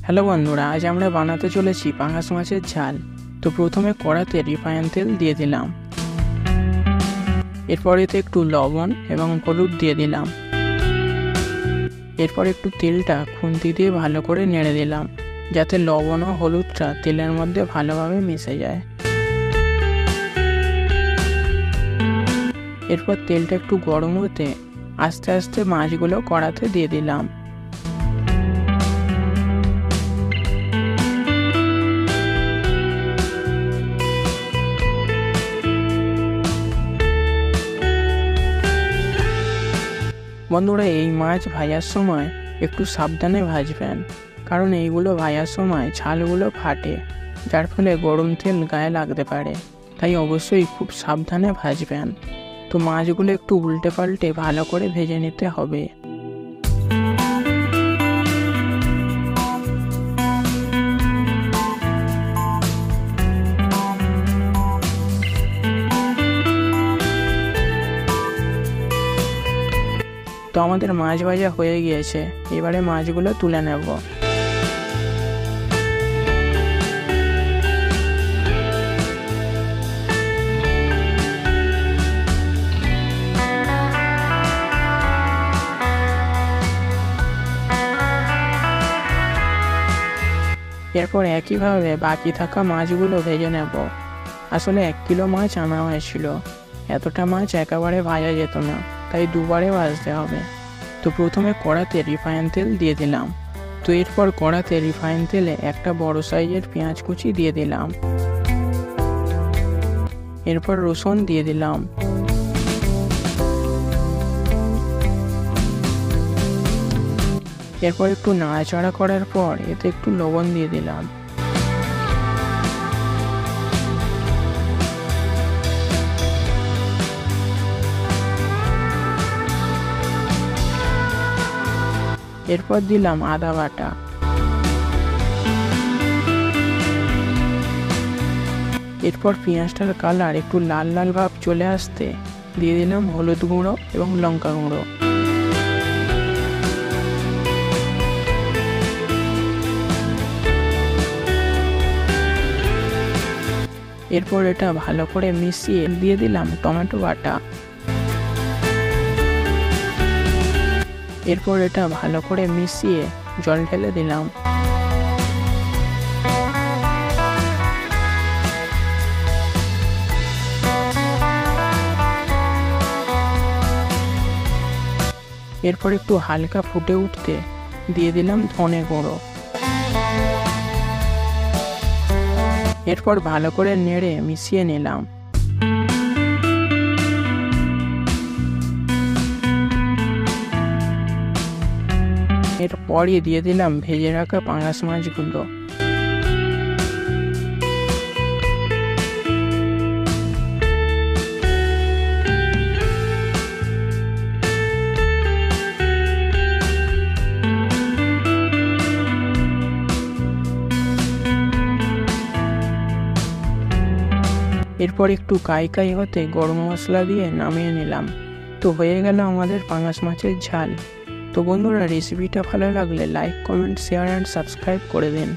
Hello বন্ধুরা, আজ আমরা বানাতে চলেছি পাঙাশ মাছের ঝাল। তো প্রথমে কড়াতে রিফাইন তেল দিয়ে দিলাম। এরপর এতে একটু লবণ এবং হলুদ দিয়ে দিলাম। এরপর একটু তেলটা খুন্তি দিয়ে ভালো করে নেড়ে দিলাম, যাতে লবণ ও হলুদটা তেলের মধ্যে ভালোভাবে মিশে যায়। এরপর তেলটা একটু গরম হতে আস্তে আস্তে মাছগুলো কড়াতে দিয়ে দিলাম। বন্ধুরা, এই মাছ ভাজার সময় একটু সাবধানে ভাজবেন, কারণ এইগুলো ভাজার সময় ছালগুলো ফাটে, যার ফলে গরম তেল গায়ে লাগতে পারে। তাই অবশ্যই খুব সাবধানে ভাজবেন। তো মাছগুলো একটু উল্টে পাল্টে ভালো করে ভেজে নিতে হবে। তো আমাদের মাছ ভাজা হয়ে গিয়েছে, এবারে মাছগুলো তুলে নেব। এরপর একইভাবে বাকি থাকা মাছগুলো ভেজে নেব। আসলে 1 কিলো মাছ আনা হয়েছিল, এতটা মাছ একেবারে ভাজা যেত না, তাই দুবারে ভাজতে হবে। তো প্রথমে কড়াতে রিফাইন তেল দিয়ে দিলাম। তো এরপর কড়াতে রিফাইন তেলে একটা বড় সাইজের পেঁয়াজ কুচি দিয়ে দিলাম। এরপর রসুন দিয়ে দিলাম। এরপর একটু নাড়াচাড়া করার পর এতে একটু লবণ দিয়ে দিলাম। এরপর দিলাম আদা বাটা। এরপর পেঁয়াজটার কালার একটু লাল লাল ভাব চলে আসতে দিয়ে দিলাম হলুদ গুঁড়ো এবং লঙ্কা গুঁড়ো। এরপর এটা ভালো করে মিশিয়ে দিয়ে দিলাম টমেটো বাটা। এরপর এটা ভালো করে মিশিয়ে জল ঢেলে দিলাম। এরপর একটু হালকা ফুটে উঠতে দিয়ে দিলাম ধনে গুঁড়ো। এরপর ভালো করে নেড়ে মিশিয়ে নিলাম। এরপরই দিয়ে দিলাম ভেজে রাখা পাঙাশ মাছগুলো। এরপর একটু কাই হতে গরম মশলা দিয়ে নামিয়ে নিলাম। তো হয়ে গেল আমাদের পাঙাশ মাছের ঝাল। তো বন্ধুরা, রেসিপিটা ভালো লাগলে like, comment, share and subscribe করে দিন।